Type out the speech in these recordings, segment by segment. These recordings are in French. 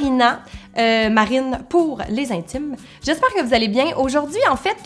Marine pour les intimes. J'espère que vous allez bien. Aujourd'hui, en fait,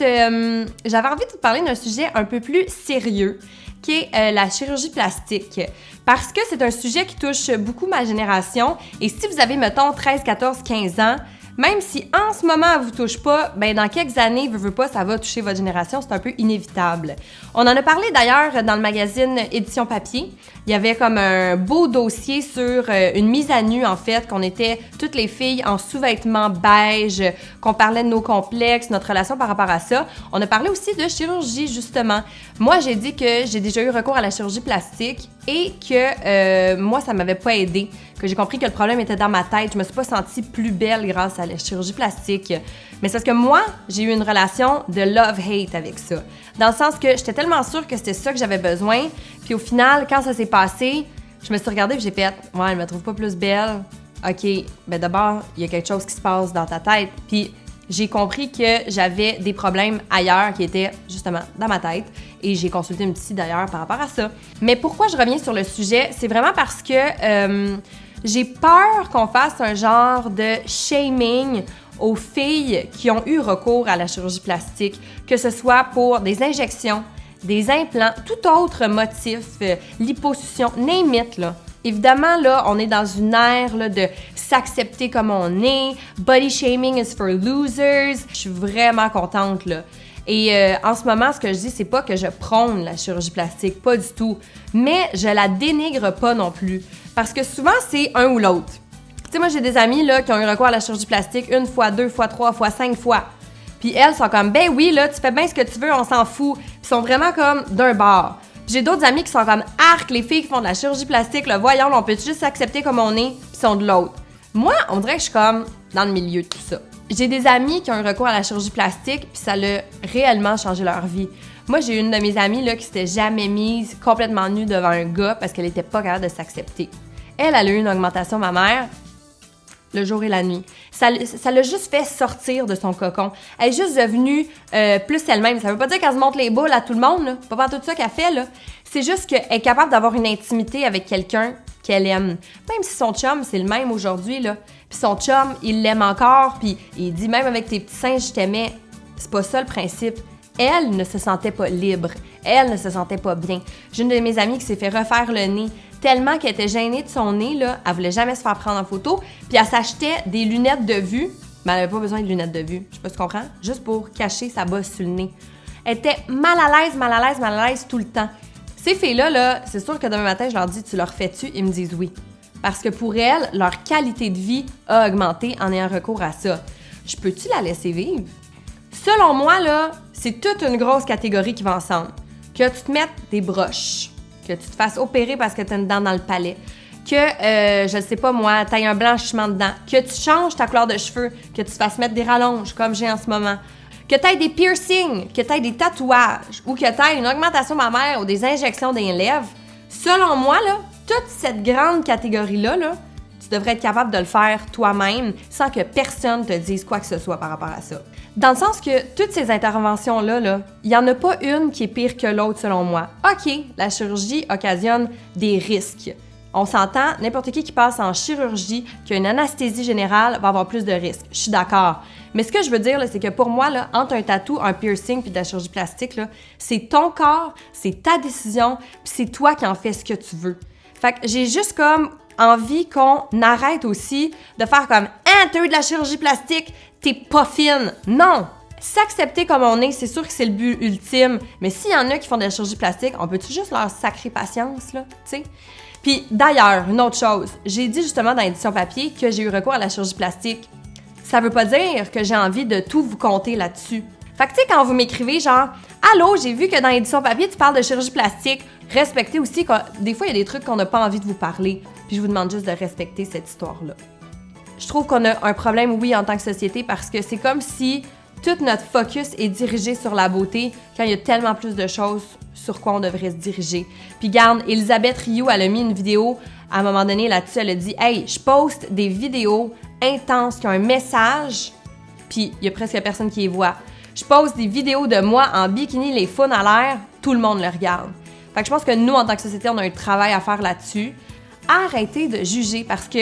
j'avais envie de vous parler d'un sujet un peu plus sérieux, qui est la chirurgie plastique. Parce que c'est un sujet qui touche beaucoup ma génération. Et si vous avez, mettons, 13, 14, 15 ans, même si en ce moment, elle vous touche pas, ben dans quelques années, veut pas, ça va toucher votre génération. C'est un peu inévitable. On en a parlé d'ailleurs dans le magazine Édition Papier. Il y avait comme un beau dossier sur une mise à nu, en fait, qu'on était toutes les filles en sous-vêtements beige, qu'on parlait de nos complexes, notre relation par rapport à ça. On a parlé aussi de chirurgie, justement. Moi, j'ai dit que j'ai déjà eu recours à la chirurgie plastique et que moi, ça m'avait pas aidé, que j'ai compris que le problème était dans ma tête. Je me suis pas sentie plus belle grâce à la chirurgie plastique. Mais c'est parce que moi, j'ai eu une relation de love-hate avec ça. Dans le sens que j'étais tellement sûre que c'était ça que j'avais besoin. Puis au final, quand ça s'est passé, je me suis regardée et j'ai fait « Ouais, elle me trouve pas plus belle. OK, ben d'abord, il y a quelque chose qui se passe dans ta tête. » Puis j'ai compris que j'avais des problèmes ailleurs qui étaient justement dans ma tête. Et j'ai consulté une psy d'ailleurs par rapport à ça. Mais pourquoi je reviens sur le sujet? C'est vraiment parce que j'ai peur qu'on fasse un genre de shaming aux filles qui ont eu recours à la chirurgie plastique, que ce soit pour des injections, des implants, tout autre motif, liposuction, name it, là. Évidemment, là, on est dans une ère là, de s'accepter comme on est, body shaming is for losers. Je suis vraiment contente, là. Et en ce moment, ce que je dis, c'est pas que je prône la chirurgie plastique, pas du tout, mais je la dénigre pas non plus, parce que souvent, c'est un ou l'autre. Tu sais, moi, j'ai des amis là, qui ont eu recours à la chirurgie plastique 1 fois, 2 fois, 3 fois, 5 fois. Puis elles sont comme, ben oui, là, tu fais bien ce que tu veux, on s'en fout. Puis ils sont vraiment comme d'un bord. Puis j'ai d'autres amis qui sont comme, arc, les filles qui font de la chirurgie plastique, là, voyons, on peut juste s'accepter comme on est, puis sont de l'autre. Moi, on dirait que je suis comme dans le milieu de tout ça. J'ai des amis qui ont eu recours à la chirurgie plastique, puis ça a réellement changé leur vie. Moi, j'ai une de mes amies là, qui s'était jamais mise complètement nue devant un gars parce qu'elle était pas capable de s'accepter. Elle a eu une augmentation mammaire le jour et la nuit. Ça l'a juste fait sortir de son cocon. Elle est juste devenue plus elle-même. Ça veut pas dire qu'elle se montre les boules à tout le monde, là. C'est pas tout ça qu'elle fait, là. C'est juste qu'elle est capable d'avoir une intimité avec quelqu'un qu'elle aime. Même si son chum, c'est le même aujourd'hui, là. Puis son chum, il l'aime encore, puis il dit même avec tes petits seins, je t'aimais. C'est pas ça le principe. Elle ne se sentait pas libre. Elle ne se sentait pas bien. J'ai une de mes amies qui s'est fait refaire le nez tellement qu'elle était gênée de son nez, là. Elle voulait jamais se faire prendre en photo. Puis elle s'achetait des lunettes de vue. Mais elle avait pas besoin de lunettes de vue. Je sais pas si tu comprends. Juste pour cacher sa bosse sur le nez. Elle était mal à l'aise tout le temps. Ces filles-là, là, c'est sûr que demain matin, je leur dis, tu leur fais-tu? Ils me disent oui. Parce que pour elles, leur qualité de vie a augmenté en ayant recours à ça. Je peux-tu la laisser vivre? Selon moi, là, c'est toute une grosse catégorie qui va ensemble. Que tu te mettes des broches, que tu te fasses opérer parce que tu as une dent dans le palais, que, je sais pas moi, tu as un blanchiment de dents, que tu changes ta couleur de cheveux, que tu te fasses mettre des rallonges comme j'ai en ce moment, que tu aies des piercings, que tu aies des tatouages ou que tu aies une augmentation mammaire ou des injections des lèvres. Selon moi, là, toute cette grande catégorie-là, là, tu devrais être capable de le faire toi-même sans que personne te dise quoi que ce soit par rapport à ça. Dans le sens que toutes ces interventions-là, là, il n'y en a pas une qui est pire que l'autre selon moi. OK, la chirurgie occasionne des risques. On s'entend, n'importe qui passe en chirurgie, qui a une anesthésie générale, va avoir plus de risques. Je suis d'accord. Mais ce que je veux dire, là, c'est que pour moi, là, entre un tatou, un piercing puis de la chirurgie plastique, là, c'est ton corps, c'est ta décision, puis c'est toi qui en fais ce que tu veux. Fait que j'ai juste comme envie qu'on arrête aussi de faire comme « Ah, t'as eu de la chirurgie plastique, t'es pas fine! » Non! S'accepter comme on est, c'est sûr que c'est le but ultime, mais s'il y en a qui font de la chirurgie plastique, on peut-tu juste leur sacrer patience, là, tu sais? Puis d'ailleurs, une autre chose, j'ai dit justement dans l'édition papier que j'ai eu recours à la chirurgie plastique. Ça veut pas dire que j'ai envie de tout vous compter là-dessus. Fait que tu sais, quand vous m'écrivez genre « Allô, j'ai vu que dans l'édition papier, tu parles de chirurgie plastique », respectez aussi que des fois, il y a des trucs qu'on n'a pas envie de vous parler. Puis je vous demande juste de respecter cette histoire-là. Je trouve qu'on a un problème, oui, en tant que société, parce que c'est comme si tout notre focus est dirigé sur la beauté quand il y a tellement plus de choses sur quoi on devrait se diriger. Puis garde, Elisabeth Rioux, elle a mis une vidéo à un moment donné là-dessus, elle a dit « Hey, je poste des vidéos intenses qui ont un message, puis il y a presque personne qui les voit. Je poste des vidéos de moi en bikini, les faunes à l'air, tout le monde le regarde. » Fait que je pense que nous, en tant que société, on a un travail à faire là-dessus. Arrêtez de juger parce que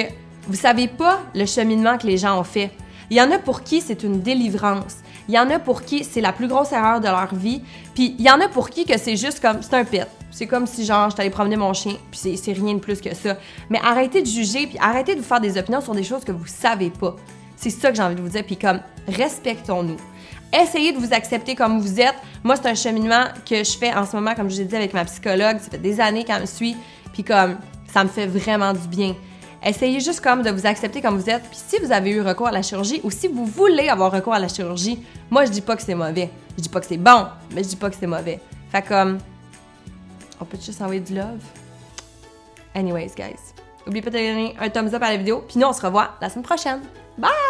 Vous savez pas le cheminement que les gens ont fait. Il y en a pour qui c'est une délivrance. Il y en a pour qui c'est la plus grosse erreur de leur vie. Puis il y en a pour qui que c'est juste comme, c'est un pet. C'est comme si genre, j'étais allée promener mon chien, puis c'est rien de plus que ça. Mais arrêtez de juger, puis arrêtez de vous faire des opinions sur des choses que vous savez pas. C'est ça que j'ai envie de vous dire, puis comme, respectons-nous. Essayez de vous accepter comme vous êtes. Moi, c'est un cheminement que je fais en ce moment, comme je l'ai dit, avec ma psychologue. Ça fait des années qu'elle me suit, puis comme, ça me fait vraiment du bien. Essayez juste comme de vous accepter comme vous êtes. Puis si vous avez eu recours à la chirurgie ou si vous voulez avoir recours à la chirurgie, moi, je dis pas que c'est mauvais. Je dis pas que c'est bon, mais je dis pas que c'est mauvais. Fait comme, on peut juste envoyer du love? Anyways, guys. N'oubliez pas de donner un thumbs up à la vidéo. Puis nous, on se revoit la semaine prochaine. Bye!